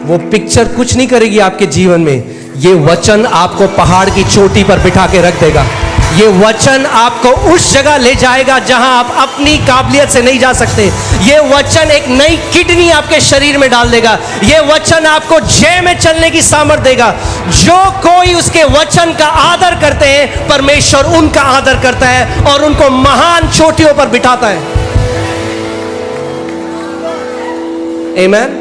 वो पिक्चर कुछ नहीं करेगी आपके जीवन में। ये वचन आपको पहाड़ की चोटी पर बिठा के रख देगा। ये वचन आपको उस जगह ले जाएगा जहां आप अपनी काबिलियत से नहीं जा सकते। ये वचन एक नई किडनी आपके शरीर में डाल देगा। ये वचन आपको जय में चलने की सामर्थ्य देगा। जो कोई उसके वचन का आदर करते हैं, परमेश्वर उनका आदर करता है और उनको महान चोटियों पर बिठाता है। आमीन।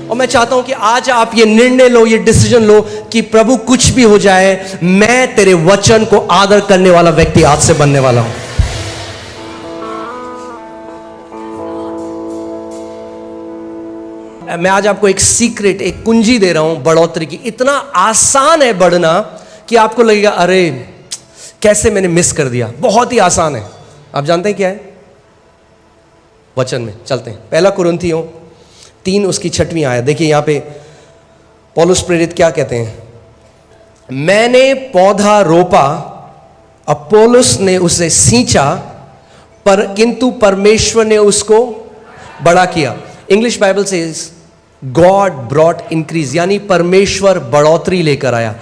और मैं चाहता हूं कि आज आप ये निर्णय लो, ये डिसीजन लो कि प्रभु कुछ भी हो जाए, मैं तेरे वचन को आदर करने वाला व्यक्ति आज से बनने वाला हूं। मैं आज आपको एक सीक्रेट, एक कुंजी दे रहा हूं बढ़ोतरी की। इतना आसान है बढ़ना कि आपको लगेगा अरे कैसे मैंने मिस कर दिया। बहुत ही आसान है। आप जानते हैं क्या है? वचन में चलते हैं। पहला कुरिन्थियों 3 उसकी 6वीं आयत देखिए। यहां पे पौलुस प्रेरित क्या कहते हैं? मैंने पौधा रोपा, अपोलोस ने उसे सींचा, पर किंतु परमेश्वर ने उसको बड़ा किया। इंग्लिश बाइबल से गॉड ब्रॉट इंक्रीज, यानी परमेश्वर बढ़ोतरी लेकर आया।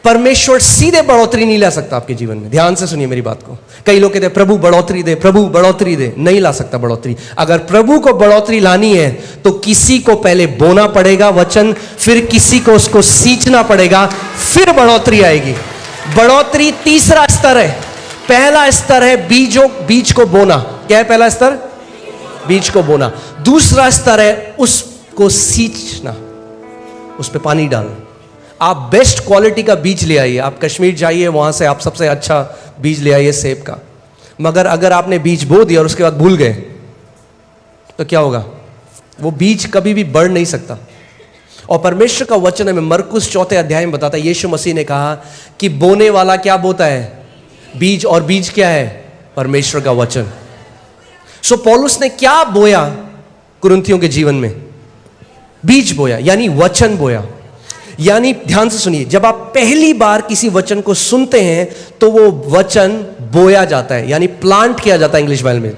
परमेश्वर सीधे बढ़ोतरी नहीं ला सकता आपके जीवन में। ध्यान से सुनिए मेरी बात को। कई लोग कहते हैं प्रभु बढ़ोतरी दे, प्रभु बढ़ोतरी दे। नहीं ला सकता बढ़ोतरी। अगर प्रभु को बढ़ोतरी लानी है तो किसी को पहले बोना पड़ेगा वचन, फिर किसी को उसको सींचना पड़ेगा, फिर बढ़ोतरी आएगी। बढ़ोतरी तीसरा स्तर है। पहला स्तर है बीज को बोना। क्या है पहला स्तर? बीज को बोना। दूसरा स्तर है उसको सींचना, उस पर पानी डालना। आप बेस्ट क्वालिटी का बीज ले आइए। आप कश्मीर जाइए, वहां से आप सबसे अच्छा बीज ले आइए सेब का। मगर अगर आपने बीज बो दिया और उसके बाद भूल गए तो क्या होगा? वो बीज कभी भी बढ़ नहीं सकता। और परमेश्वर का वचन हमें मरकुस 4 अध्याय में बताता है, यीशु मसीह ने कहा कि बोने वाला क्या बोता है? बीज। और बीज क्या है? परमेश्वर का वचन। सो पौलुस ने क्या बोया कुरिन्थियों के जीवन में? बीज बोया, यानी वचन बोया। यानी ध्यान से सुनिए, जब आप पहली बार किसी वचन को सुनते हैं तो वो वचन बोया जाता है, यानी प्लांट किया जाता है इंग्लिश बाइबल में,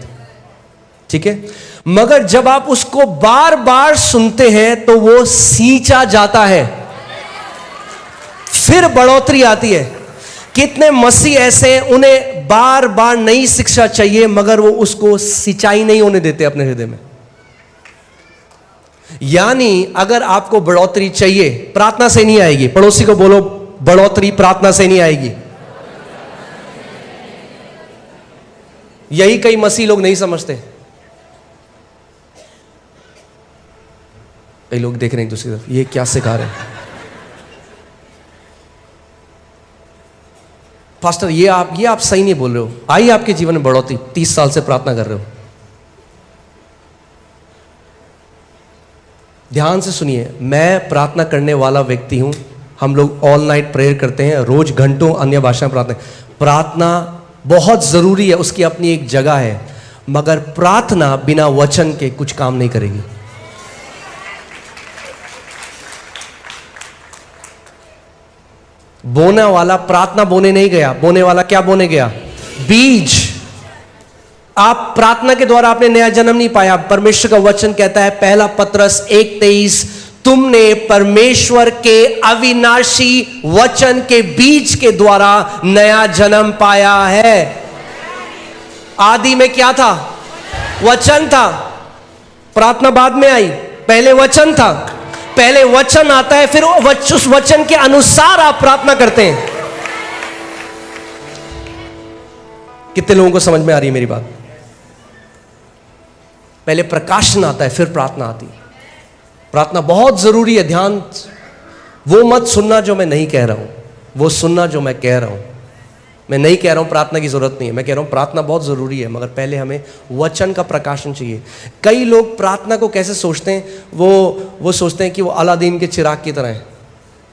ठीक है। मगर जब आप उसको बार बार सुनते हैं तो वो सींचा जाता है, फिर बढ़ोतरी आती है। कितने मसीह ऐसे हैं उन्हें बार बार नई शिक्षा चाहिए मगर वो उसको सिंचाई नहीं होने देते अपने हृदय में। यानी अगर आपको बढ़ोतरी चाहिए, प्रार्थना से नहीं आएगी। पड़ोसी को बोलो, बढ़ोतरी प्रार्थना से नहीं आएगी। यही कई मसीह लोग नहीं समझते। कई लोग देख रहे हैं दूसरी तरफ, ये क्या सिखा रहे हैं पास्टर, ये आप सही नहीं बोल रहे हो। आई आपके जीवन में बढ़ोतरी, 30 साल से प्रार्थना कर रहे हो। ध्यान से सुनिए, मैं प्रार्थना करने वाला व्यक्ति हूं। हम लोग ऑल नाइट प्रेयर करते हैं, रोज घंटों अन्य भाषा में प्रार्थना बहुत जरूरी है, उसकी अपनी एक जगह है। मगर प्रार्थना बिना वचन के कुछ काम नहीं करेगी। बोने वाला प्रार्थना बोने नहीं गया, बोने वाला क्या बोने गया? बीज। आप प्रार्थना के द्वारा आपने नया जन्म नहीं पाया। परमेश्वर का वचन कहता है, पहला पत्रस 1:23, तुमने परमेश्वर के अविनाशी वचन के बीज के द्वारा नया जन्म पाया है। आदि में क्या था? वचन था। प्रार्थना बाद में आई, पहले वचन था। पहले वचन आता है, फिर उस वचन के अनुसार आप प्रार्थना करते हैं। कितने लोगों को समझ में आ रही है मेरी बात? पहले प्रकाशन आता है, फिर प्रार्थना आती है। प्रार्थना बहुत जरूरी है। ध्यान, वो मत सुनना जो मैं नहीं कह रहा हूं, वो सुनना जो मैं कह रहा हूं। मैं नहीं कह रहा हूं प्रार्थना की जरूरत नहीं है, मैं कह रहा हूं प्रार्थना बहुत जरूरी है, मगर पहले हमें वचन का प्रकाशन चाहिए। कई लोग प्रार्थना को कैसे सोचते हैं, वो सोचते हैं कि वो अलादीन के चिराग की तरह है।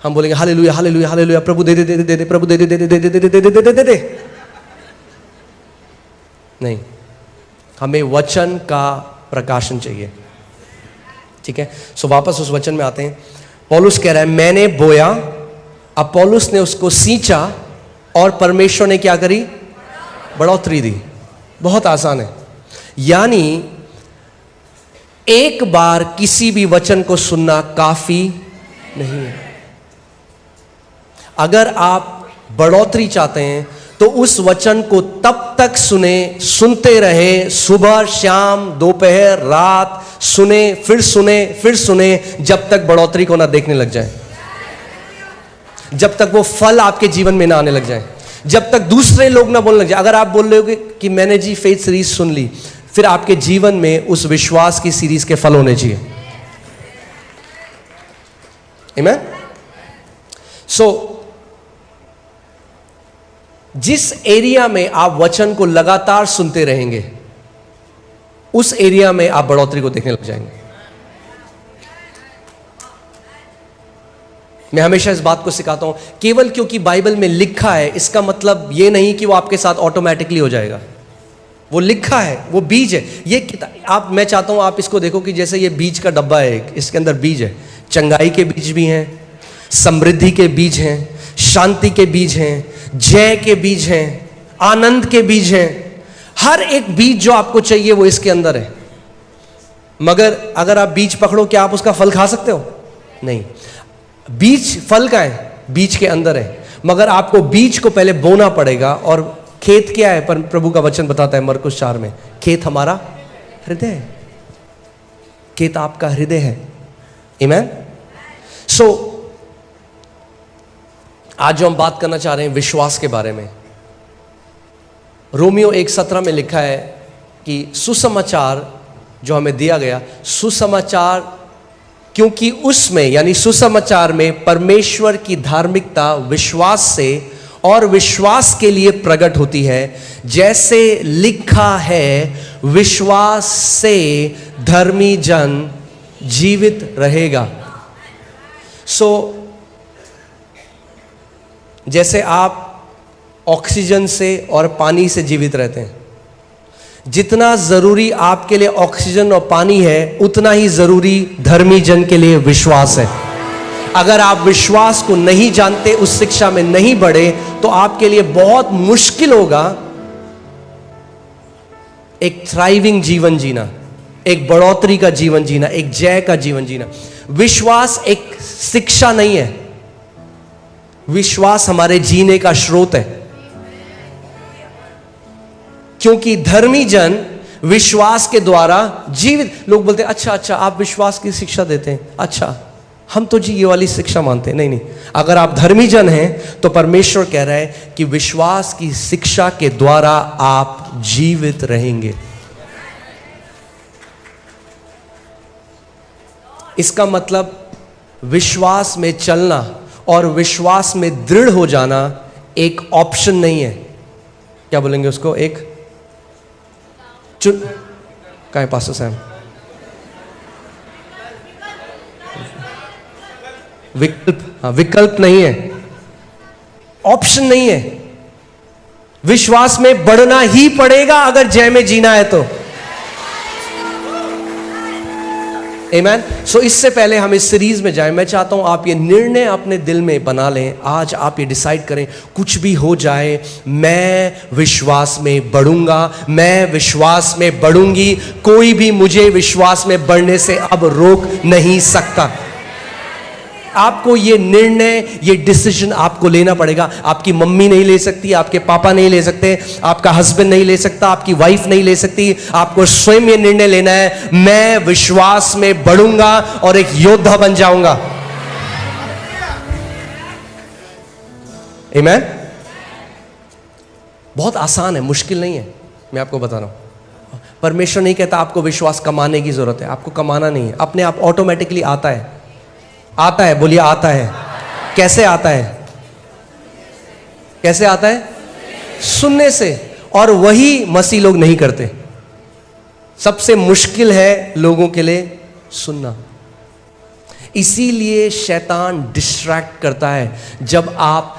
हम बोलेंगे हालेलुया हालेलुया हालेलुया, प्रभु दे दे दे दे दे, प्रभु दे दे दे दे दे दे दे दे दे दे दे। नहीं, हमें वचन का प्रकाशन चाहिए, ठीक है। सो वापस उस वचन में आते हैं। पौलुस कह रहा है, मैंने बोया, अब पौलुस ने उसको सींचा और परमेश्वर ने क्या करी? बढ़ोतरी दी। बहुत आसान है। यानी एक बार किसी भी वचन को सुनना काफी नहीं है। अगर आप बढ़ोतरी चाहते हैं तो उस वचन को तब तक सुनते रहे, सुबह शाम दोपहर रात सुने, फिर सुने, जब तक बढ़ोतरी को ना देखने लग जाए, जब तक वो फल आपके जीवन में ना आने लग जाए, जब तक दूसरे लोग ना बोलने लग जाए। अगर आप बोल रहे हो कि मैंने जी फेथ सीरीज सुन ली, फिर आपके जीवन में उस विश्वास की सीरीज के फल होने चाहिए। आमीन। सो जिस एरिया में आप वचन को लगातार सुनते रहेंगे, उस एरिया में आप बढ़ोतरी को देखने लग जाएंगे। मैं हमेशा इस बात को सिखाता हूं, केवल क्योंकि बाइबल में लिखा है इसका मतलब यह नहीं कि वो आपके साथ ऑटोमेटिकली हो जाएगा। वो लिखा है, वो बीज है। ये किताब मैं चाहता हूं आप इसको देखो कि जैसे ये बीज का डब्बा है, इसके अंदर बीज है। चंगाई के बीज भी हैं, समृद्धि के बीज हैं, शांति के बीज हैं, जय के बीज हैं, आनंद के बीज हैं। हर एक बीज जो आपको चाहिए वो इसके अंदर है। मगर अगर आप बीज पकड़ो, क्या आप उसका फल खा सकते हो? नहीं। बीज फल का है, बीज के अंदर है, मगर आपको बीज को पहले बोना पड़ेगा। और खेत क्या है? पर प्रभु का वचन बताता है मरकुस 4 में, खेत हमारा हृदय है। खेत आपका हृदय है। आमीन। सो आज जो हम बात करना चाह रहे हैं विश्वास के बारे में, रोमियो 1:17 में लिखा है कि सुसमाचार जो हमें दिया गया, सुसमाचार, क्योंकि उसमें यानी सुसमाचार में परमेश्वर की धार्मिकता विश्वास से और विश्वास के लिए प्रकट होती है। जैसे लिखा है, विश्वास से धर्मी जन जीवित रहेगा। सो जैसे आप ऑक्सीजन से और पानी से जीवित रहते हैं, जितना जरूरी आपके लिए ऑक्सीजन और पानी है, उतना ही जरूरी धर्मी जन के लिए विश्वास है। अगर आप विश्वास को नहीं जानते, उस शिक्षा में नहीं बढ़े, तो आपके लिए बहुत मुश्किल होगा एक थ्राइविंग जीवन जीना, एक बढ़ोतरी का जीवन जीना, एक जय का जीवन जीना। विश्वास एक शिक्षा नहीं है, विश्वास हमारे जीने का स्रोत है। क्योंकि धर्मी जन विश्वास के द्वारा जीवित। लोग बोलते हैं अच्छा आप विश्वास की शिक्षा देते हैं, अच्छा हम तो जी ये वाली शिक्षा मानते हैं। नहीं, अगर आप धर्मी जन हैं तो परमेश्वर कह रहा है कि विश्वास की शिक्षा के द्वारा आप जीवित रहेंगे। इसका मतलब विश्वास में चलना और विश्वास में दृढ़ हो जाना एक ऑप्शन नहीं है। क्या बोलेंगे उसको? एक क्या है पास्टर साहब? विकल्प। हाँ, विकल्प नहीं है, ऑप्शन नहीं है। विश्वास में बढ़ना ही पड़ेगा अगर जय में जीना है तो। आमीन। सो इससे पहले हम इस सीरीज में जाएं, मैं चाहता हूं आप ये निर्णय अपने दिल में बना लें। आज आप ये डिसाइड करें, कुछ भी हो जाए मैं विश्वास में बढ़ूंगा, मैं विश्वास में बढ़ूंगी। कोई भी मुझे विश्वास में बढ़ने से अब रोक नहीं सकता। आपको ये निर्णय, ये डिसीजन आपको लेना पड़ेगा। आपकी मम्मी नहीं ले सकती, आपके पापा नहीं ले सकते, आपका हस्बैंड नहीं ले सकता, आपकी वाइफ नहीं ले सकती। आपको स्वयं ये निर्णय लेना है, मैं विश्वास में बढ़ूंगा और एक योद्धा बन जाऊंगा। आमीन। बहुत आसान है, मुश्किल नहीं है। मैं आपको बता रहा हूं, परमेश्वर नहीं कहता आपको विश्वास कमाने की जरूरत है। आपको कमाना नहीं है, अपने आप ऑटोमेटिकली आता है। आता है, बोलिए आता है। कैसे आता है? कैसे आता है? सुनने से। और वही मसीह लोग नहीं करते। सबसे मुश्किल है लोगों के लिए सुनना। इसीलिए शैतान डिस्ट्रैक्ट करता है। जब आप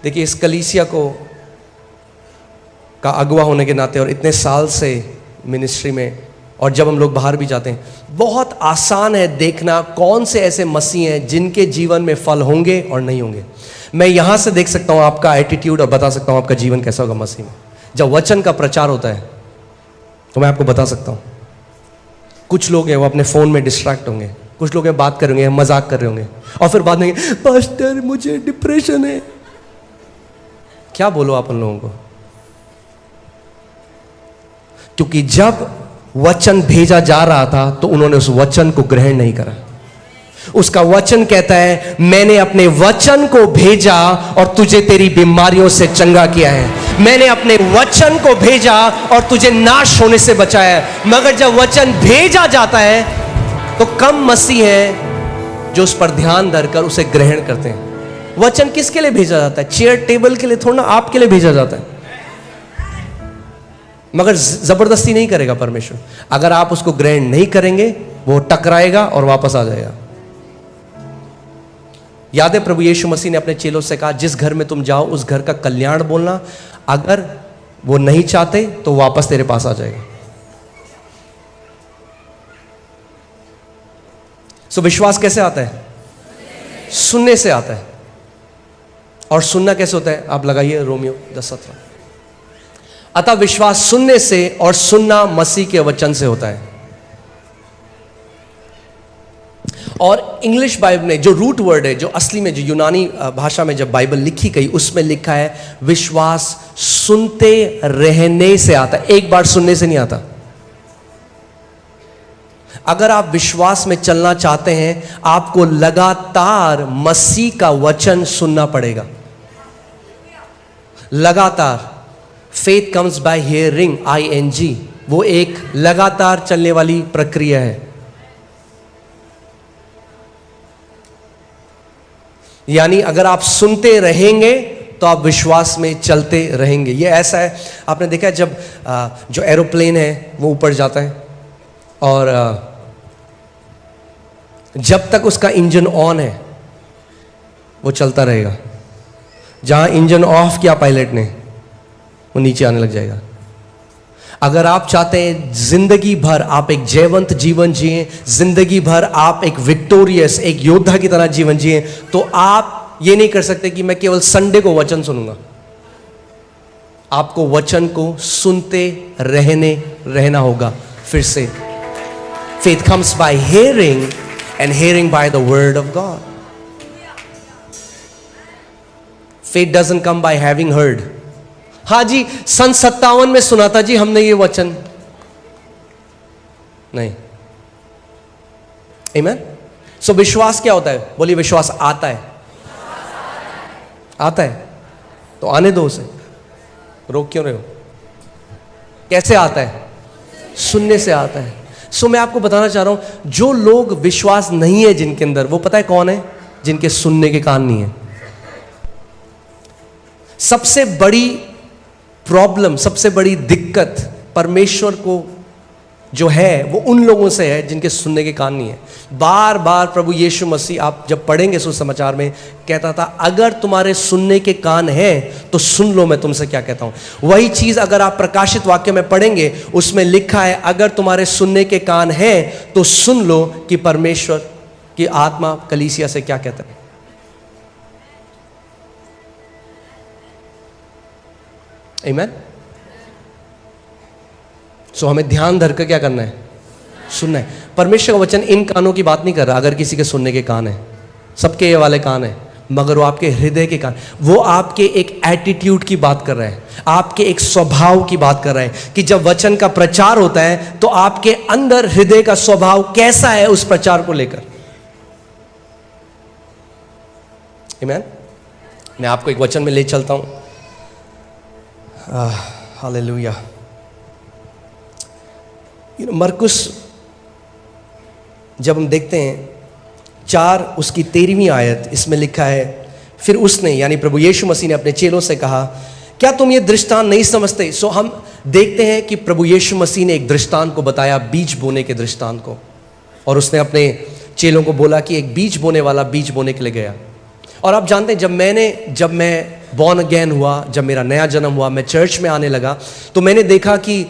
देखिए, इस कलीसिया को का अगुवा होने के नाते और इतने साल से मिनिस्ट्री में, और जब हम लोग बाहर भी जाते हैं, बहुत आसान है देखना कौन से ऐसे मसीह हैं जिनके जीवन में फल होंगे और नहीं होंगे। मैं यहां से देख सकता हूं आपका एटीट्यूड और बता सकता हूं आपका जीवन कैसा होगा मसीह में। जब वचन का प्रचार होता है तो मैं आपको बता सकता हूं कुछ लोग हैं वो अपने फ़ोन में डिस्ट्रैक्ट होंगे, कुछ लोग हैं बात करेंगे, मजाक कर रहे होंगे, और फिर बाद में पास्टर मुझे डिप्रेशन है। क्या बोलो आप उन लोगों को? क्योंकि जब वचन भेजा जा रहा था तो उन्होंने उस वचन को ग्रहण नहीं करा। उसका वचन कहता है मैंने अपने वचन को भेजा और तुझे तेरी बीमारियों से चंगा किया है। मैंने अपने वचन को भेजा और तुझे नाश होने से बचाया है। मगर जब वचन भेजा जाता है तो कम मसीह है जो उस पर ध्यान धरकर उसे ग्रहण करते हैं। वचन किसके लिए भेजा जाता है? चेयर टेबल के लिए थोड़ा ना, आपके लिए भेजा जाता है। मगर जबरदस्ती नहीं करेगा परमेश्वर। अगर आप उसको ग्रहण नहीं करेंगे वो टकराएगा और वापस आ जाएगा। याद है प्रभु यीशु मसीह ने अपने चेलों से कहा जिस घर में तुम जाओ उस घर का कल्याण बोलना, अगर वो नहीं चाहते तो वापस तेरे पास आ जाएगा। सो विश्वास कैसे आता है? सुनने से आता है। और सुनना कैसे होता है? आप लगाइए रोमियो 10:17। अतः विश्वास सुनने से और सुनना मसीह के वचन से होता है। और इंग्लिश बाइबल में जो रूट वर्ड है, जो असली में जो यूनानी भाषा में जब बाइबल लिखी गई उसमें लिखा है विश्वास सुनते रहने से आता है, एक बार सुनने से नहीं आता। अगर आप विश्वास में चलना चाहते हैं आपको लगातार मसीह का वचन सुनना पड़ेगा। लगातार। Faith comes by hearing, ING, वो एक लगातार चलने वाली प्रक्रिया है। यानी अगर आप सुनते रहेंगे तो आप विश्वास में चलते रहेंगे। ये ऐसा है, आपने देखा है जब जो एरोप्लेन है वो ऊपर जाता है और जब तक उसका इंजन ऑन है वो चलता रहेगा। जहां इंजन ऑफ किया पायलट ने वो नीचे आने लग जाएगा। अगर आप चाहते हैं जिंदगी भर आप एक जयवंत जीवन जिए, जिंदगी भर आप एक विक्टोरियस, एक योद्धा की तरह जीवन जिए, तो आप ये नहीं कर सकते कि मैं केवल संडे को वचन सुनूंगा। आपको वचन को सुनते रहना होगा। फिर से faith comes by hearing and hearing by the word of God. Faith doesn't come by having heard. हाँ जी, सन 57 में सुना था जी हमने ये वचन, नहीं। Amen? So विश्वास क्या होता है? बोलिए विश्वास आता है। आता है तो आने दो उसे, रोक क्यों रहे हो? कैसे आता है? सुनने से आता है। सो मैं आपको बताना चाह रहा हूं जो लोग विश्वास नहीं है जिनके अंदर, वो पता है कौन है? जिनके सुनने के कान नहीं है। सबसे बड़ी प्रॉब्लम, सबसे बड़ी दिक्कत परमेश्वर को जो है वो उन लोगों से है जिनके सुनने के कान नहीं है। बार बार प्रभु यीशु मसीह, आप जब पढ़ेंगे सुसमाचार में, कहता था अगर तुम्हारे सुनने के कान हैं तो सुन लो मैं तुमसे क्या कहता हूं। वही चीज अगर आप प्रकाशित वाक्य में पढ़ेंगे उसमें लिखा है अगर तुम्हारे सुनने के कान हैं तो सुन लो कि परमेश्वर की आत्मा कलीसिया से क्या कहता है। आमीन। सो हमें ध्यान धरकर क्या करना है? सुनना है। परमेश्वर का वचन इन कानों की बात नहीं कर रहा। अगर किसी के सुनने के कान है, सबके ये वाले कान है, मगर वो आपके हृदय के कान, वो आपके एक एटीट्यूड की बात कर रहा है, आपके एक स्वभाव की बात कर रहा है कि जब वचन का प्रचार होता है तो आपके अंदर हृदय का स्वभाव कैसा है उस प्रचार को लेकर। आमीन। मैं आपको एक वचन में ले चलता हूं। हालेलुया। मरकुस जब हम देखते हैं 4 उसकी 13वीं आयत, इसमें लिखा है फिर उसने यानी प्रभु यीशु मसीह ने अपने चेलों से कहा क्या तुम ये दृष्टांत नहीं समझते? सो हम देखते हैं कि प्रभु यीशु मसीह ने एक दृष्टांत को बताया, बीज बोने के दृष्टांत को, और उसने अपने चेलों को बोला कि एक बीज बोने वाला बीज बोने के लिए गया। और आप जानते हैं जब मैं बॉर्न अगेन हुआ, जब मेरा नया जन्म हुआ, मैं चर्च में आने लगा, तो मैंने देखा कि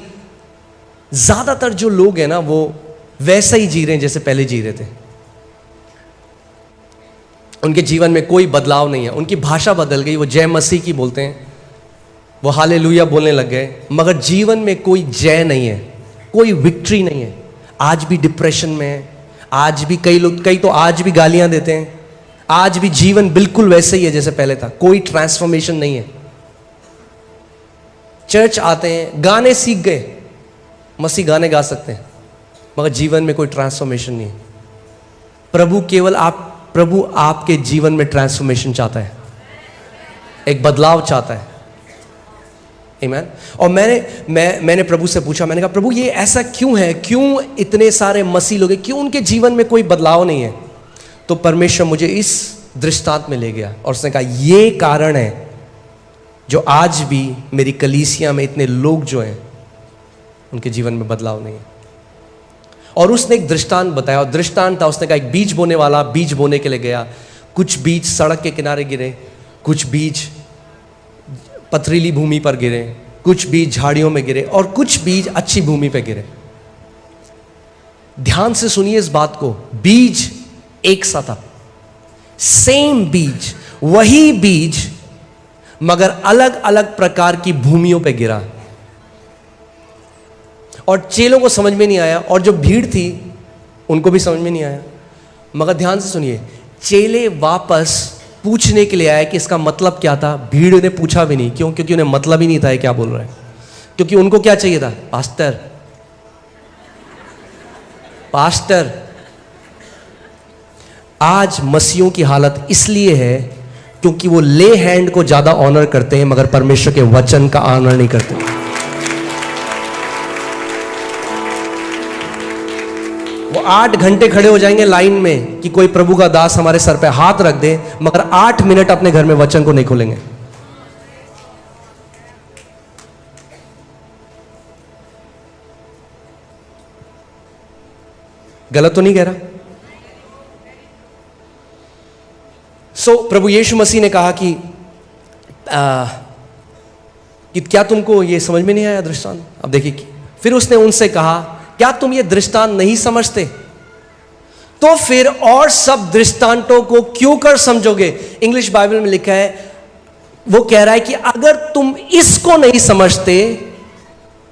ज़्यादातर जो लोग हैं ना वो वैसा ही जी रहे हैं जैसे पहले जी रहे थे। उनके जीवन में कोई बदलाव नहीं है। उनकी भाषा बदल गई, वो जय मसीह की बोलते हैं, वो हालेलुया बोलने लग गए, मगर जीवन में कोई जय नहीं है, कोई विक्ट्री नहीं है। आज भी डिप्रेशन में है, आज भी कई तो आज भी गालियां देते हैं, आज भी जीवन बिल्कुल वैसे ही है जैसे पहले था, कोई ट्रांसफॉर्मेशन नहीं है। चर्च आते हैं, गाने सीख गए, मसीह गाने गा सकते हैं, मगर जीवन में कोई ट्रांसफॉर्मेशन नहीं है। प्रभु आपके जीवन में ट्रांसफॉर्मेशन चाहता है, एक बदलाव चाहता है। आमीन। और मैंने प्रभु से पूछा, मैंने कहा प्रभु ये ऐसा क्यों है, क्यों इतने सारे मसीह लोग हैं, क्यों उनके जीवन में कोई बदलाव नहीं है? तो परमेश्वर मुझे इस दृष्टांत में ले गया और उसने कहा ये कारण है जो आज भी मेरी कलीसिया में इतने लोग जो हैं उनके जीवन में बदलाव नहीं है। और उसने एक दृष्टांत बताया, और दृष्टांत था, उसने कहा एक बीज बोने वाला बीज बोने के लिए गया, कुछ बीज सड़क के किनारे गिरे, कुछ बीज पथरीली भूमि पर गिरे, कुछ बीज झाड़ियों में गिरे और कुछ बीज अच्छी भूमि पर गिरे। ध्यान से सुनिए इस बात को, बीज एक सा था, सेम बीज, वही बीज, मगर अलग अलग प्रकार की भूमियों पे गिरा। और चेलों को समझ में नहीं आया और जो भीड़ थी उनको भी समझ में नहीं आया। मगर ध्यान से सुनिए, चेले वापस पूछने के लिए आए कि इसका मतलब क्या था। भीड़ ने पूछा भी नहीं, क्यों? क्योंकि उन्हें मतलब ही नहीं था ये क्या बोल रहे हैं। क्योंकि उनको क्या चाहिए था? Pastor, pastor. आज मसीहों की हालत इसलिए है क्योंकि वो ले हैंड को ज्यादा ऑनर करते हैं मगर परमेश्वर के वचन का ऑनर नहीं करते। वो 8 घंटे खड़े हो जाएंगे लाइन में कि कोई प्रभु का दास हमारे सर पे हाथ रख दे, मगर 8 मिनट अपने घर में वचन को नहीं खोलेंगे। गलत तो नहीं कह रहा? प्रभु यीशु मसीह ने कहा कि क्या तुमको ये समझ में नहीं आया दृष्टांत? अब देखिए, फिर उसने उनसे कहा क्या तुम ये दृष्टांत नहीं समझते? तो फिर और सब दृष्टांतों को क्यों कर समझोगे? इंग्लिश बाइबल में लिखा है, वो कह रहा है कि अगर तुम इसको नहीं समझते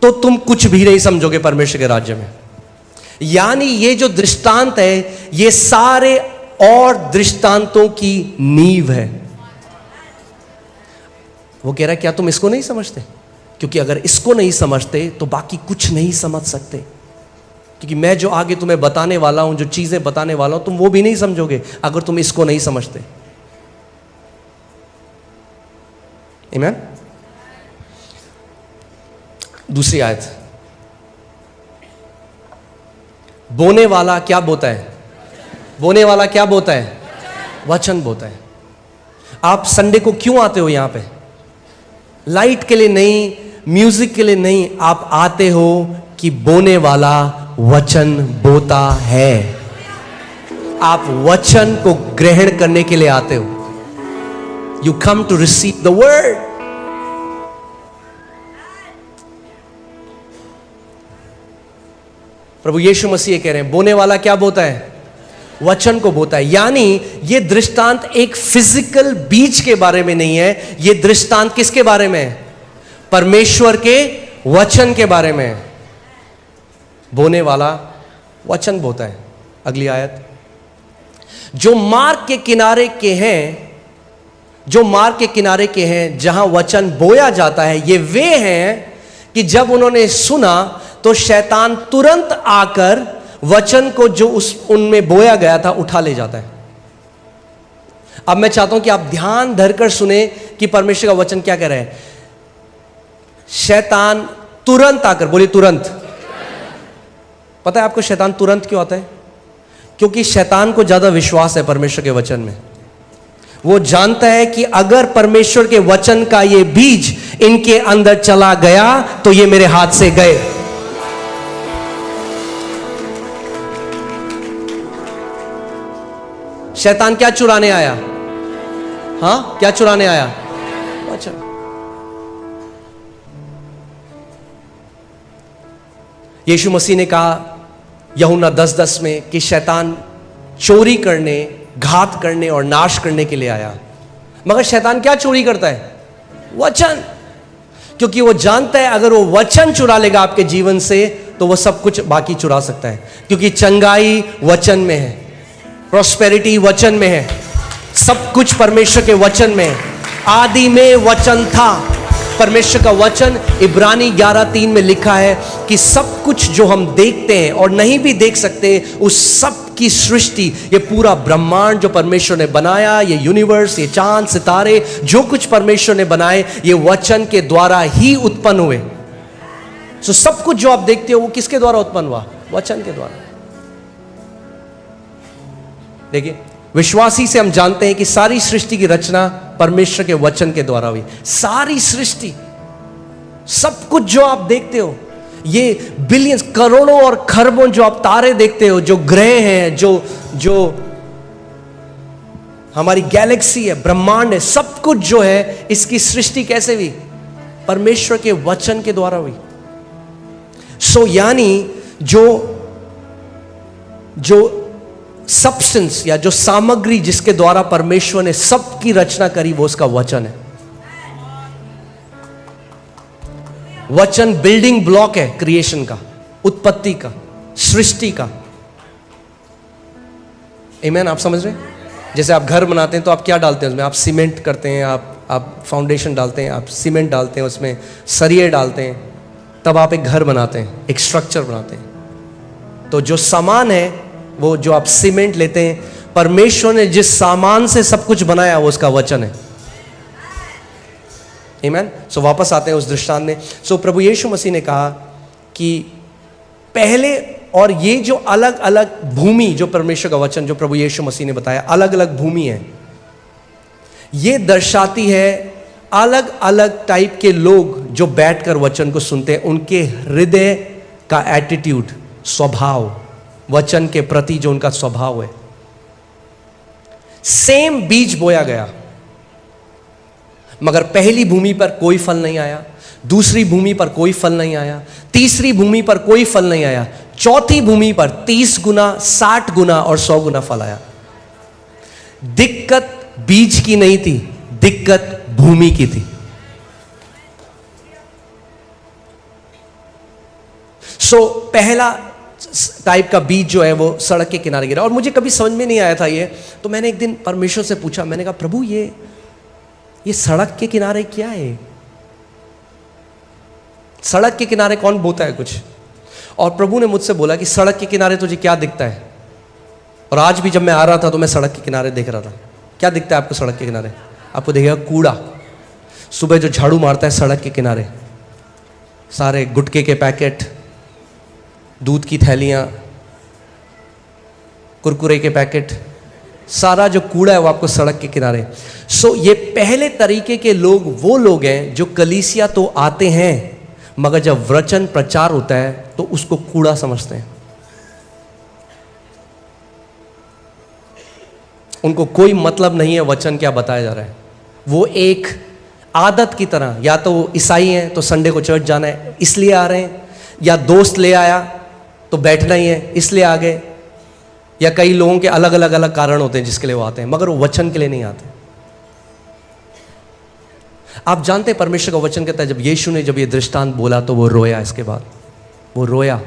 तो तुम कुछ भी नहीं समझोगे परमेश्वर के राज्य में। यानी ये जो दृष्टांत है ये सारे और दृष्टांतों की नींव है। वो कह रहा है क्या तुम इसको नहीं समझते? क्योंकि अगर इसको नहीं समझते तो बाकी कुछ नहीं समझ सकते। क्योंकि मैं जो आगे तुम्हें बताने वाला हूं, जो चीजें बताने वाला हूं, तुम वो भी नहीं समझोगे अगर तुम इसको नहीं समझते। आमीन। दूसरी आयत, बोने वाला क्या बोता है? बोने वाला क्या बोता है? वचन बोता है। आप संडे को क्यों आते हो यहां पे? लाइट के लिए नहीं, म्यूजिक के लिए नहीं, आप आते हो कि बोने वाला वचन बोता है। आप वचन को ग्रहण करने के लिए आते हो। You come to receive the word. प्रभु यीशु मसीह कह रहे हैं बोने वाला क्या बोता है? वचन को बोता है। यानी ये दृष्टांत एक फिजिकल बीज के बारे में नहीं है, ये दृष्टांत किसके बारे में है? परमेश्वर के वचन के बारे में है। बोने वाला वचन बोता है। अगली आयत, जो मार्ग के किनारे के हैं, जो मार्ग के किनारे के हैं जहां वचन बोया जाता है, ये वे हैं कि जब उन्होंने सुना तो शैतान तुरंत आकर वचन को जो उनमें बोया गया था उठा ले जाता है। अब मैं चाहता हूं कि आप ध्यान धरकर सुने कि परमेश्वर का वचन क्या कह रहा है। शैतान तुरंत आकर, बोलिए तुरंत। पता है आपको शैतान तुरंत क्यों आता है? क्योंकि शैतान को ज्यादा विश्वास है परमेश्वर के वचन में। वो जानता है कि अगर परमेश्वर के वचन का ये बीज इनके अंदर चला गया तो ये मेरे हाथ से गए। शैतान क्या चुराने आया? हाँ, क्या चुराने आया? वचन। यीशु मसीह ने कहा यूहन्ना 10:10 में कि शैतान चोरी करने, घात करने और नाश करने के लिए आया। मगर शैतान क्या चोरी करता है? वचन। क्योंकि वो जानता है अगर वो वचन चुरा लेगा आपके जीवन से तो वो सब कुछ बाकी चुरा सकता है, क्योंकि चंगाई वचन में है, प्रॉस्पेरिटी वचन में है, सब कुछ परमेश्वर के वचन में है। आदि में वचन था, परमेश्वर का वचन। इब्रानी 11:3 में लिखा है कि सब कुछ जो हम देखते हैं और नहीं भी देख सकते, उस सब की सृष्टि, ये पूरा ब्रह्मांड जो परमेश्वर ने बनाया, ये यूनिवर्स, ये चांद सितारे, जो कुछ परमेश्वर ने बनाए, ये वचन के द्वारा ही उत्पन्न हुए। सो सब कुछ जो आप देखते हो वो किसके द्वारा उत्पन्न हुआ? वचन के द्वारा। देखिए, विश्वासी से हम जानते हैं कि सारी सृष्टि की रचना परमेश्वर के वचन के द्वारा हुई। सारी सृष्टि, सब कुछ जो आप देखते हो, ये बिलियंस, करोड़ों और खरबों जो आप तारे देखते हो, जो ग्रह हैं, जो हमारी गैलेक्सी है, ब्रह्मांड है, सब कुछ जो है, इसकी सृष्टि कैसे हुई? परमेश्वर के वचन के द्वारा हुई। सो यानी जो सब्सटेंस या जो सामग्री जिसके द्वारा परमेश्वर ने सबकी रचना करी, वो उसका वचन है। वचन बिल्डिंग ब्लॉक है क्रिएशन का, उत्पत्ति का, सृष्टि का। आमीन, आप समझ रहे हैं? जैसे आप घर बनाते हैं तो आप क्या डालते हैं उसमें? आप सीमेंट करते हैं, आप फाउंडेशन डालते हैं, आप सीमेंट डालते हैं, उसमें सरिये डालते हैं, तब आप एक घर बनाते हैं, एक स्ट्रक्चर बनाते हैं। तो जो सामान है, वो जो आप सीमेंट लेते हैं, परमेश्वर ने जिस सामान से सब कुछ बनाया वो उसका वचन है। आमीन। सो वापस आते हैं उस दृष्टांत में। सो प्रभु यीशु मसीह ने कहा कि पहले, और ये जो अलग अलग भूमि, जो परमेश्वर का वचन जो प्रभु यीशु मसीह ने बताया, अलग अलग भूमि है, ये दर्शाती है अलग अलग टाइप के लोग जो बैठकर वचन को सुनते हैं, उनके हृदय का एटीट्यूड, स्वभाव, वचन के प्रति जो उनका स्वभाव है। सेम बीज बोया गया, मगर पहली भूमि पर कोई फल नहीं आया, दूसरी भूमि पर कोई फल नहीं आया, तीसरी भूमि पर कोई फल नहीं आया, चौथी भूमि पर 30 गुना, 60 गुना और 100 गुना फल आया। दिक्कत बीज की नहीं थी, दिक्कत भूमि की थी। सो पहला टाइप का बीज जो है वो सड़क के किनारे गिरा, और मुझे कभी समझ में नहीं आया था ये। तो मैंने एक दिन परमेश्वर से पूछा, मैंने कहा प्रभु ये सड़क के किनारे क्या है? सड़क के किनारे कौन बोता है कुछ? और प्रभु ने मुझसे बोला कि सड़क के किनारे तुझे क्या दिखता है? और आज भी जब मैं आ रहा था तो मैं सड़क के किनारे देख रहा था। क्या दिखता है आपको सड़क के किनारे? आपको दिखेगा कूड़ा। सुबह जो झाड़ू मारता है सड़क के किनारे, सारे गुटखे के पैकेट, दूध की थैलियाँ, कुरकुरे के पैकेट, सारा जो कूड़ा है वो आपको सड़क के किनारे। सो ये पहले तरीके के लोग वो लोग हैं जो कलीसिया तो आते हैं, मगर जब वचन प्रचार होता है तो उसको कूड़ा समझते हैं। उनको कोई मतलब नहीं है वचन क्या बताया जा रहा है। वो एक आदत की तरह, या तो वो ईसाई हैं तो संडे को चर्च जाना है इसलिए आ रहे हैं, या दोस्त ले आया तो बैठना ही है इसलिए आ गए, या कई लोगों के अलग अलग कारण होते हैं जिसके लिए वो आते हैं, मगर वो वचन के लिए नहीं आते। आप जानते हैं परमेश्वर का वचन कहता है, जब यीशु ने जब ये दृष्टांत बोला तो वो रोया। इसके बाद वो रोया।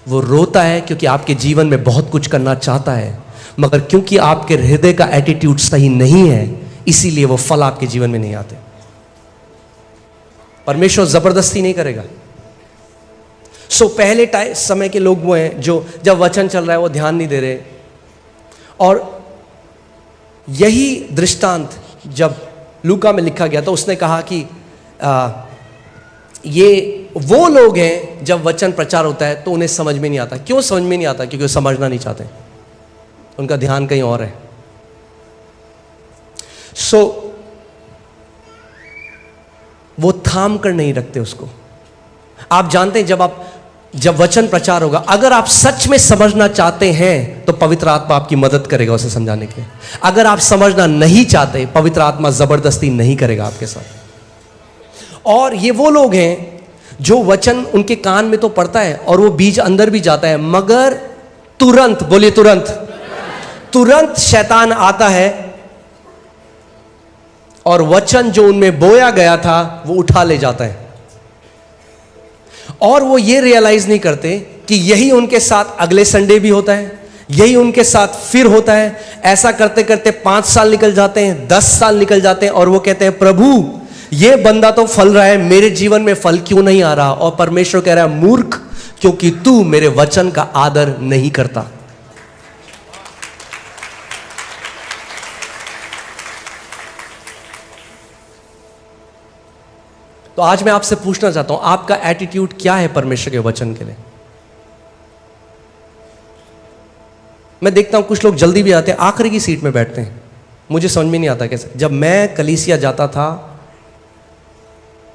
वो रोता है क्योंकि आपके जीवन में बहुत कुछ करना चाहता है, मगर क्योंकि आपके हृदय का एटीट्यूड सही नहीं है, इसीलिए वो फल आपके जीवन में नहीं आते। परमेश्वर जबरदस्ती नहीं करेगा। सो पहले समय के लोग वो हैं जो जब वचन चल रहा है वो ध्यान नहीं दे रहे। और यही दृष्टांत जब लूका में लिखा गया तो उसने कहा कि ये वो लोग हैं जब वचन प्रचार होता है तो उन्हें समझ में नहीं आता। क्यों समझ में नहीं आता? क्योंकि वो समझना नहीं चाहते, उनका ध्यान कहीं और है। सो वो थाम कर नहीं रखते उसको। आप जानते हैं जब वचन प्रचार होगा, अगर आप सच में समझना चाहते हैं तो पवित्र आत्मा आपकी मदद करेगा उसे समझाने के लिए। अगर आप समझना नहीं चाहते, पवित्र आत्मा जबरदस्ती नहीं करेगा आपके साथ। और ये वो लोग हैं जो वचन उनके कान में तो पड़ता है और वो बीज अंदर भी जाता है, मगर तुरंत, बोलिए तुरंत शैतान आता है और वचन जो उनमें बोया गया था वो उठा ले जाता है। और वो ये रियलाइज नहीं करते कि यही उनके साथ अगले संडे भी होता है, यही उनके साथ फिर होता है। ऐसा करते करते 5 साल निकल जाते हैं, 10 साल निकल जाते हैं, और वो कहते हैं प्रभु ये बंदा तो फल रहा है, मेरे जीवन में फल क्यों नहीं आ रहा? और परमेश्वर कह रहा है मूर्ख, क्योंकि तू मेरे वचन का आदर नहीं करता। तो आज मैं आपसे पूछना चाहता हूं, आपका एटीट्यूड क्या है परमेश्वर के वचन के लिए? मैं देखता हूं कुछ लोग जल्दी भी आते हैं, आखिरी की सीट में बैठते हैं। मुझे समझ में नहीं आता कैसे। जब मैं कलीसिया जाता था,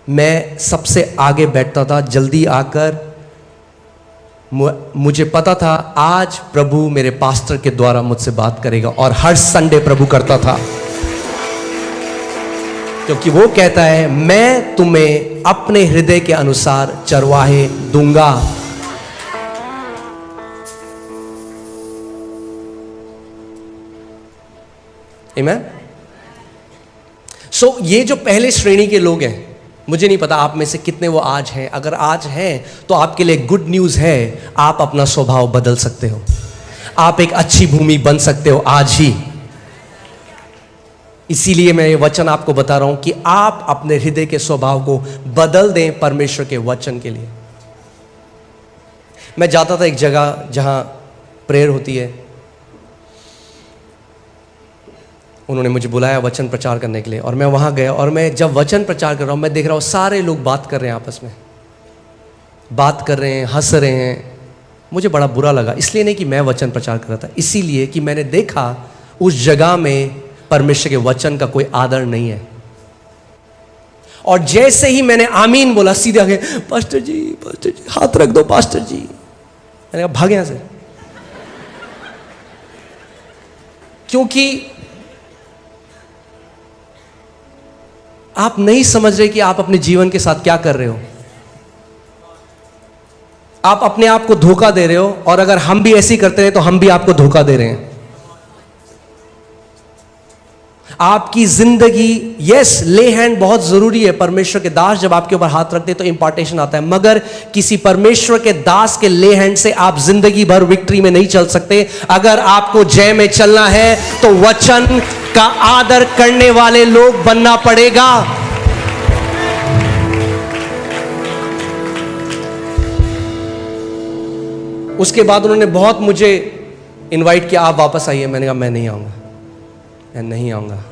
मैं सबसे आगे बैठता था, जल्दी आकर। मुझे पता था आज प्रभु मेरे पास्टर के द्वारा मुझसे बात करेगा, और हर संडे प्रभु करता था, क्योंकि वो कहता है मैं तुम्हें अपने हृदय के अनुसार चरवाहे दूंगा। आमीन। सो ये जो पहले श्रेणी के लोग हैं, मुझे नहीं पता आप में से कितने वो आज हैं। अगर आज हैं तो आपके लिए गुड न्यूज़ है, आप अपना स्वभाव बदल सकते हो, आप एक अच्छी भूमि बन सकते हो आज ही। इसीलिए मैं ये वचन आपको बता रहा हूं कि आप अपने हृदय के स्वभाव को बदल दें परमेश्वर के वचन के लिए। मैं जाता था एक जगह जहां प्रेयर होती है, उन्होंने मुझे बुलाया वचन प्रचार करने के लिए, और मैं वहाँ गया। और मैं जब वचन प्रचार कर रहा हूँ, मैं देख रहा हूँ सारे लोग बात कर रहे हैं, आपस में बात कर रहे हैं, हंस रहे हैं। मुझे बड़ा बुरा लगा, इसलिए नहीं कि मैं वचन प्रचार कर रहा था, इसीलिए कि मैंने देखा उस जगह में परमेश्वर के वचन का कोई आदर नहीं है। और जैसे ही मैंने आमीन बोला, सीधे आगे पास्टर जी हाथ रख दो पास्टर जी। मैंने कहा भाग यहां से, क्योंकि आप नहीं समझ रहे कि आप अपने जीवन के साथ क्या कर रहे हो। आप अपने आप को धोखा दे रहे हो, और अगर हम भी ऐसे ही करते रहे तो हम भी आपको धोखा दे रहे हैं। आपकी जिंदगी, यस, ले हैंड बहुत जरूरी है। परमेश्वर के दास जब आपके ऊपर हाथ रखते हैं तो इंपार्टेशन आता है, मगर किसी परमेश्वर के दास के ले हैंड से आप जिंदगी भर विक्ट्री में नहीं चल सकते। अगर आपको जय में चलना है तो वचन का आदर करने वाले लोग बनना पड़ेगा। उसके बाद उन्होंने बहुत मुझे इनवाइट किया, आप वापस आइए। मैंने कहा मैं नहीं आऊंगा, मैं नहीं आऊंगा।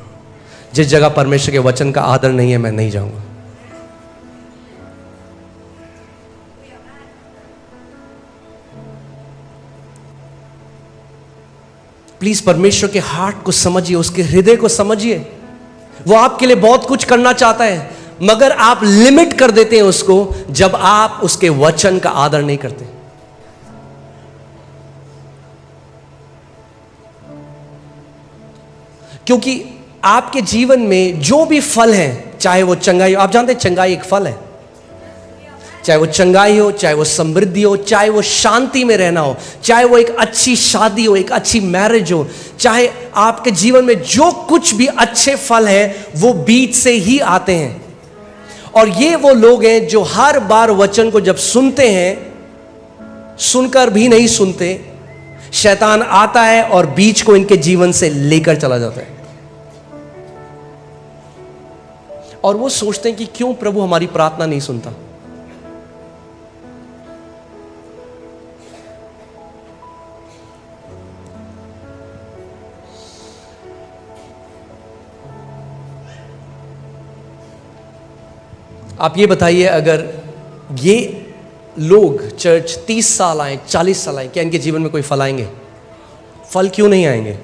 जिस जगह परमेश्वर के वचन का आदर नहीं है, मैं नहीं जाऊंगा। प्लीज परमेश्वर के हार्ट को समझिए, उसके हृदय को समझिए। वो आपके लिए बहुत कुछ करना चाहता है, मगर आप लिमिट कर देते हैं उसको जब आप उसके वचन का आदर नहीं करते। क्योंकि आपके जीवन में जो भी फल है, चाहे वो चंगाई, आप जानते हैं चंगाई एक फल है, चाहे वो चंगाई हो, चाहे वो समृद्धि हो, चाहे वो शांति में रहना हो, चाहे वो एक अच्छी शादी हो, एक अच्छी मैरिज हो, चाहे आपके जीवन में जो कुछ भी अच्छे फल है, वो बीज से ही आते हैं। और ये वो लोग हैं जो हर बार वचन को जब सुनते हैं, सुनकर भी नहीं सुनते, शैतान आता है और बीज को इनके जीवन से लेकर चला जाता है। और वो सोचते हैं कि क्यों प्रभु हमारी प्रार्थना नहीं सुनता। आप ये बताइए, अगर ये लोग चर्च 30 साल आए, 40 साल आए, क्या इनके जीवन में कोई फल आएंगे? फल क्यों नहीं आएंगे?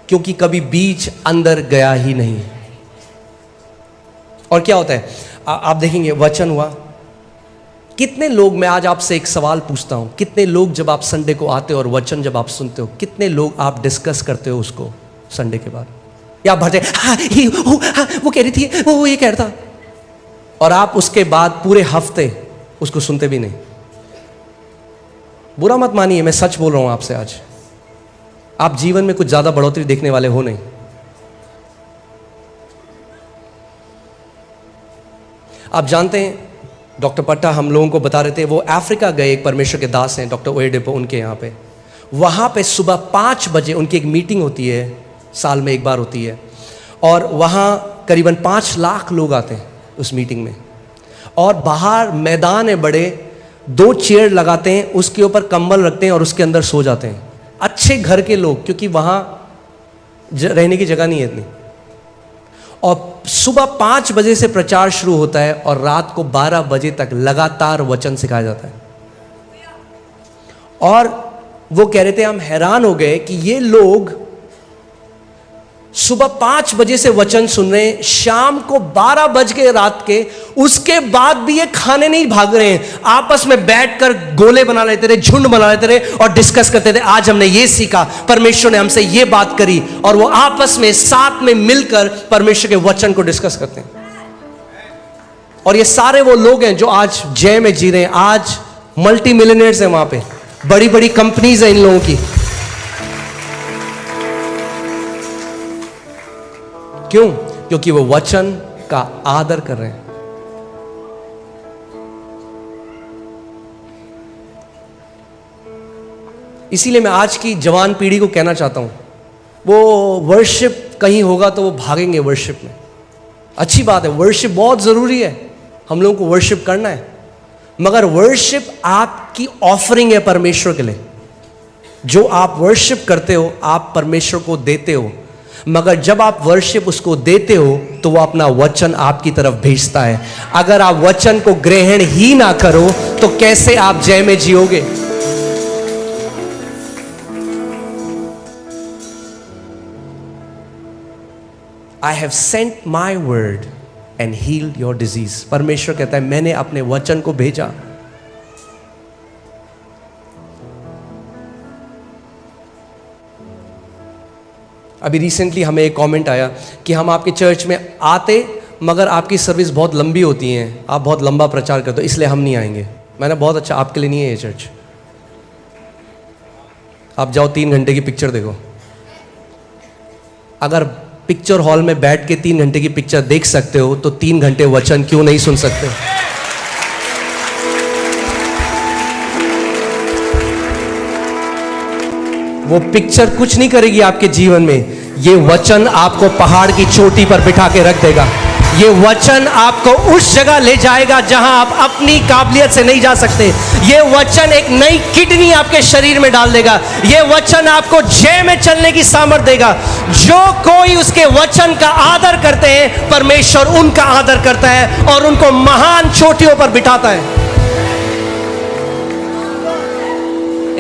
क्योंकि कभी बीज अंदर गया ही नहीं। और क्या होता है, आप देखेंगे वचन हुआ, कितने लोग, मैं आज आपसे एक सवाल पूछता हूं, कितने लोग जब आप संडे को आते हो और वचन जब आप सुनते हो, कितने लोग आप डिस्कस करते हो उसको संडे के बाद, या आप भरते वो कह रही थी, वो ये कह रहा था, और आप उसके बाद पूरे हफ्ते उसको सुनते भी नहीं। बुरा मत मानिए, मैं सच बोल रहा हूं आपसे। आज आप जीवन में कुछ ज्यादा बढ़ोतरी देखने वाले हो नहीं। आप जानते हैं डॉक्टर पट्टा हम लोगों को बता रहे थे, वो अफ्रीका गए, एक परमेश्वर के दास हैं डॉक्टर ओएडेपो, उनके यहाँ पे, वहाँ पे सुबह 5 बजे उनकी एक मीटिंग होती है, साल में एक बार होती है, और वहाँ करीबन 5 लाख लोग आते हैं उस मीटिंग में। और बाहर मैदान है बड़े, 2 चेयर लगाते हैं, उसके ऊपर कंबल रखते हैं और उसके अंदर सो जाते हैं, अच्छे घर के लोग, क्योंकि वहाँ रहने की जगह नहीं है इतनी। और सुबह 5 बजे से प्रचार शुरू होता है और रात को 12 बजे तक लगातार वचन सिखाया जाता है। और वो कह रहे थे, हम हैरान हो गए कि ये लोग सुबह 5 बजे से वचन सुन रहे हैं, शाम को 12 बज के रात के, उसके बाद भी ये खाने नहीं भाग रहे हैं, आपस में बैठकर गोले बना लेते थे, झुंड बना लेते थे और डिस्कस करते थे, आज हमने ये सीखा, परमेश्वर ने हमसे ये बात करी, और वो आपस में साथ में मिलकर परमेश्वर के वचन को डिस्कस करते हैं। और ये सारे वो लोग हैं जो आज जय में जी रहे हैं, आज मल्टी मिलियनेयर्स हैं, वहां पे बड़ी बड़ी कंपनीज हैं इन लोगों की। क्यों? क्योंकि वो वचन का आदर कर रहे हैं। इसीलिए मैं आज की जवान पीढ़ी को कहना चाहता हूं, वो वर्शिप कहीं होगा तो वो भागेंगे वर्शिप में। अच्छी बात है, वर्शिप बहुत जरूरी है, हम लोगों को वर्शिप करना है, मगर वर्शिप आपकी ऑफरिंग है परमेश्वर के लिए। जो आप वर्शिप करते हो आप परमेश्वर को देते हो, मगर जब आप वर्शिप उसको देते हो तो वो अपना वचन आपकी तरफ भेजता है। अगर आप वचन को ग्रहण ही ना करो तो कैसे आप जय में जियोगे? I have sent my word and healed your disease. परमेश्वर कहता है, मैंने अपने वचन को भेजा। अभी रिसेंटली हमें एक कमेंट आया कि हम आपके चर्च में आते, मगर आपकी सर्विस बहुत लंबी होती है, आप बहुत लंबा प्रचार करते हो, इसलिए हम नहीं आएंगे। मैंने बहुत अच्छा, आपके लिए नहीं है ये चर्च। आप जाओ 3 घंटे की पिक्चर देखो। अगर पिक्चर हॉल में बैठ के 3 घंटे की पिक्चर देख सकते हो तो 3 घंटे वचन क्यों नहीं सुन सकते? वो पिक्चर कुछ नहीं करेगी आपके जीवन में, ये वचन आपको पहाड़ की चोटी पर बिठा के रख देगा। ये वचन आपको उस जगह ले जाएगा जहां आप अपनी काबिलियत से नहीं जा सकते। ये वचन एक नई किडनी आपके शरीर में डाल देगा। ये वचन आपको जय में चलने की सामर्थ देगा। जो कोई उसके वचन का आदर करते हैं, परमेश्वर उनका आदर करता है और उनको महान चोटियों पर बिठाता है।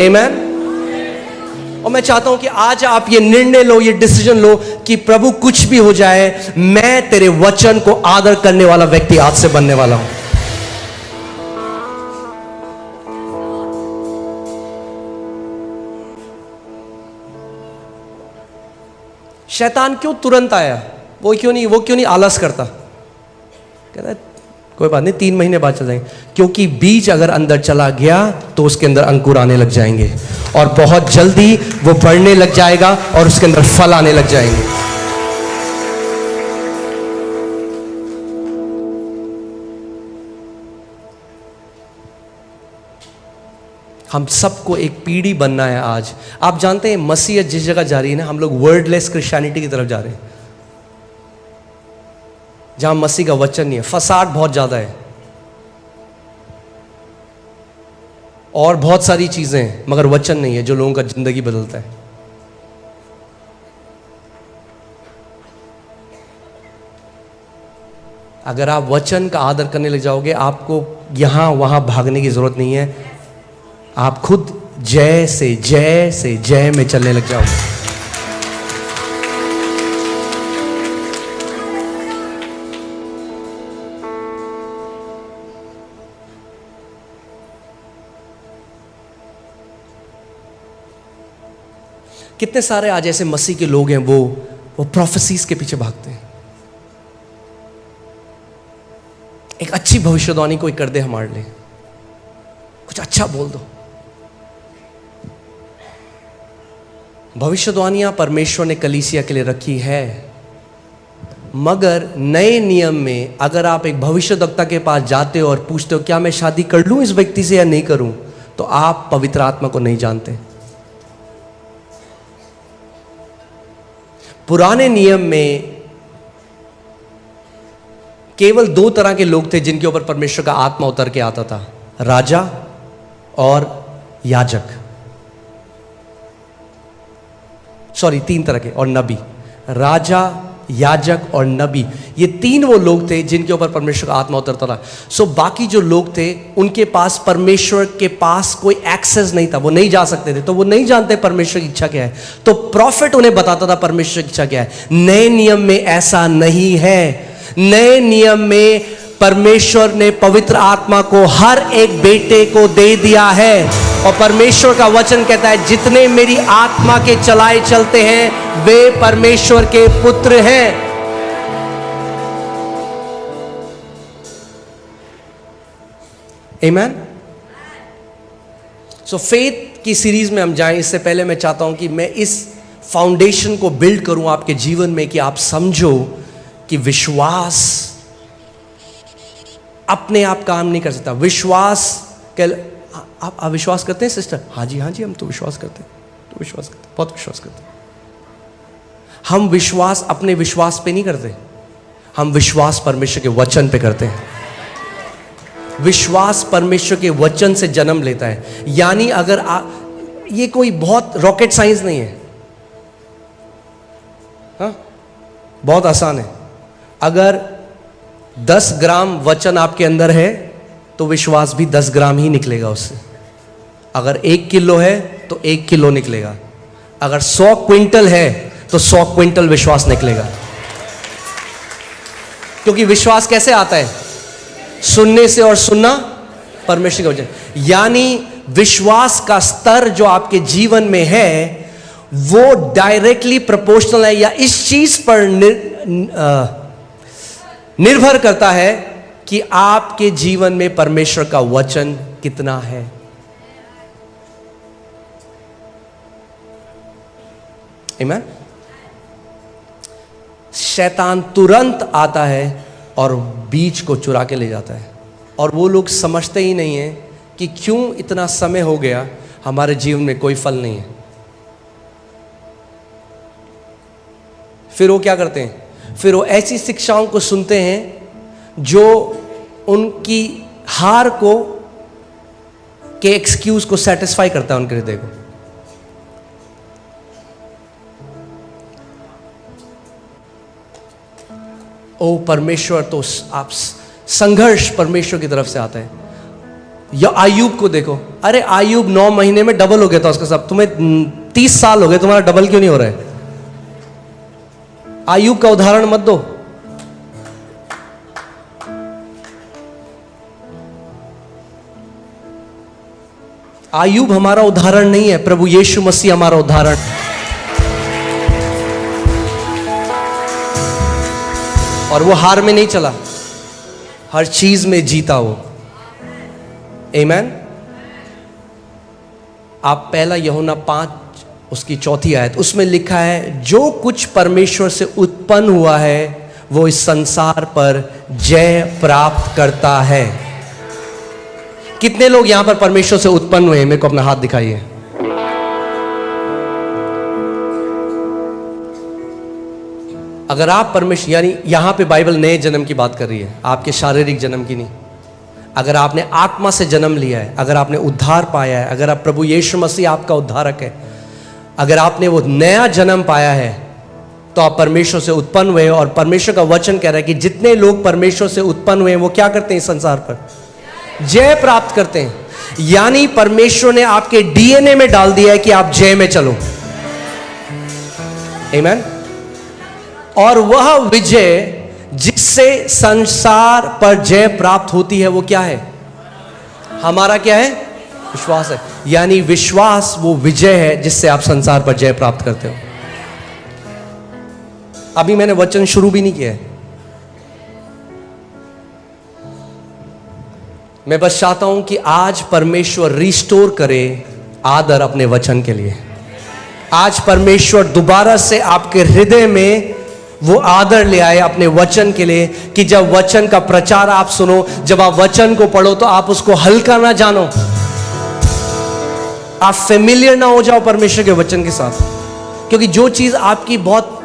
आमीन। और मैं चाहता हूं कि आज आप ये निर्णय लो, ये डिसीजन लो कि प्रभु कुछ भी हो जाए, मैं तेरे वचन को आदर करने वाला व्यक्ति आज से बनने वाला हूं। शैतान क्यों तुरंत आया? वो क्यों नहीं आलस करता? कहता है कोई बात नहीं, 3 महीने बाद चल जाएंगे, क्योंकि बीज अगर अंदर चला गया तो उसके अंदर अंकुर आने लग जाएंगे और बहुत जल्दी वो बढ़ने लग जाएगा और उसके अंदर फल आने लग जाएंगे। हम सबको एक पीढ़ी बनना है आज। आप जानते हैं मसीहत जिस जगह जा रही है ना, हम लोग वर्डलेस क्रिश्चियनिटी की तरफ जा रहे हैं, जहां मसीह का वचन नहीं है। फसाद बहुत ज्यादा है और बहुत सारी चीजें हैं, मगर वचन नहीं है जो लोगों का जिंदगी बदलता है। अगर आप वचन का आदर करने लग जाओगे, आपको यहां वहां भागने की जरूरत नहीं है, आप खुद जय से जय में चलने लग जाओगे। कितने सारे आज ऐसे मसीह के लोग हैं, वो प्रोफेसीज के पीछे भागते हैं। एक अच्छी भविष्यवाणी कोई कर दे हमारे लिए, कुछ अच्छा बोल दो। भविष्यवाणियां परमेश्वर ने कलीसिया के लिए रखी है, मगर नए नियम में अगर आप एक भविष्यद्वक्ता के पास जाते हो और पूछते हो क्या मैं शादी कर लूं इस व्यक्ति से या नहीं करूं, तो आप पवित्र आत्मा को नहीं जानते। पुराने नियम में केवल 2 तरह के लोग थे जिनके ऊपर परमेश्वर का आत्मा उतर के आता था, राजा और याजक। सॉरी 3 तरह के, और नबी। राजा, याजक और नबी, ये 3 वो लोग थे जिनके ऊपर परमेश्वर का आत्मा उतरता था। सो बाकी जो लोग थे उनके पास परमेश्वर के पास कोई एक्सेस नहीं था, वो नहीं जा सकते थे, तो वो नहीं जानते परमेश्वर की इच्छा क्या है। तो प्रॉफिट उन्हें बताता था परमेश्वर की इच्छा क्या है। नए नियम में ऐसा नहीं है। नए नियम में परमेश्वर ने पवित्र आत्मा को हर एक बेटे को दे दिया है, और परमेश्वर का वचन कहता है जितने मेरी आत्मा के चलाए चलते हैं वे परमेश्वर के पुत्र हैं। आमीन। सो फेथ की सीरीज में हम जाएं, इससे पहले मैं चाहता हूं कि मैं इस फाउंडेशन को बिल्ड करूं आपके जीवन में, कि आप समझो कि विश्वास अपने आप काम नहीं कर सकता। विश्वास आप विश्वास करते हैं सिस्टर? हाँ जी हम तो विश्वास करते हैं, बहुत विश्वास करते हैं। हम विश्वास अपने विश्वास पे नहीं करते, हम विश्वास परमेश्वर के वचन पे करते हैं। विश्वास परमेश्वर के वचन से जन्म लेता है। यानी अगर ये कोई बहुत रॉकेट साइंस नहीं है, हाँ, बहुत आसान है। अगर 10 ग्राम वचन आपके अंदर है तो विश्वास भी 10 ग्राम ही निकलेगा उससे। अगर 1 किलो है तो 1 किलो निकलेगा। अगर 100 क्विंटल है तो 100 क्विंटल विश्वास निकलेगा। क्योंकि विश्वास कैसे आता है? सुनने से, और सुनना परमेश्वर के वचन। यानी विश्वास का स्तर जो आपके जीवन में है वो डायरेक्टली प्रोपोर्शनल है, या इस चीज पर निर्भर करता है कि आपके जीवन में परमेश्वर का वचन कितना है। आमीन। शैतान तुरंत आता है और बीज को चुरा के ले जाता है, और वो लोग समझते ही नहीं है कि क्यों इतना समय हो गया हमारे जीवन में कोई फल नहीं है। फिर वो क्या करते हैं? फिर वो ऐसी शिक्षाओं को सुनते हैं जो उनकी हार को के एक्सक्यूज को सेटिस्फाई करता है उनके हृदय को। ओ परमेश्वर, तो आप संघर्ष परमेश्वर की तरफ से आता है। या आयूब को देखो, अरे आयूब 9 महीने में डबल हो गया था उसका सब। तुम्हें 30 साल हो गए, तुम्हारा डबल क्यों नहीं हो रहा है? आयूब का उदाहरण मत दो। आयूब हमारा उदाहरण नहीं है, प्रभु यीशु मसीह हमारा उदाहरण। और वो हार में नहीं चला, हर चीज में जीता वो। आमीन। आप पहला यूहन्ना 5 उसकी 4थी आयत, उसमें लिखा है जो कुछ परमेश्वर से उत्पन्न हुआ है वो इस संसार पर जय प्राप्त करता है। कितने लोग यहां पर परमेश्वर से उत्पन्न हुए हैं? मेरे को अपना हाथ दिखाइए। अगर आप परमेश्वर, यानी यहां पे बाइबल नए जन्म की बात कर रही है, आपके शारीरिक जन्म की नहीं। अगर आपने आत्मा से जन्म लिया है, अगर आपने उद्धार पाया है, अगर आप प्रभु यीशु मसीह आपका उद्धारक है, अगर आपने वो नया जन्म पाया है, तो आप परमेश्वर से उत्पन्न हुए। और परमेश्वर का वचन कह रहा है कि जितने लोग परमेश्वर से उत्पन्न हुए वो क्या करते हैं? इस संसार पर जय प्राप्त करते हैं। यानी परमेश्वर ने आपके डीएनए में डाल दिया है कि आप जय में चलो। आमीन। और वह विजय जिससे संसार पर जय प्राप्त होती है वो क्या है? हमारा क्या है? विश्वास है। यानी विश्वास वो विजय है जिससे आप संसार पर जय प्राप्त करते हो। अभी मैंने वचन शुरू भी नहीं किया है, मैं बस चाहता हूं कि आज परमेश्वर रिस्टोर करे आदर अपने वचन के लिए। आज परमेश्वर दोबारा से आपके हृदय में वो आदर ले आए अपने वचन के लिए कि जब वचन का प्रचार आप सुनो, जब आप वचन को पढ़ो तो आप उसको हल्का ना जानो, आप फेमिलियर ना हो जाओ परमेश्वर के वचन के साथ। क्योंकि जो चीज आपकी बहुत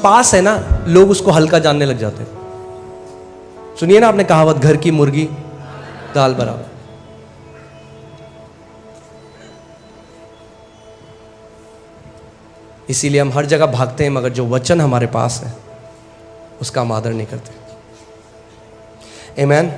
पास है ना, लोग उसको हल्का जानने लग जाते हैं। सुनिए ना, आपने कहावत, घर की मुर्गी दाल बराबर। इसीलिए हम हर जगह भागते हैं, मगर जो वचन हमारे पास है उसका हम आदर नहीं करते। आमीन।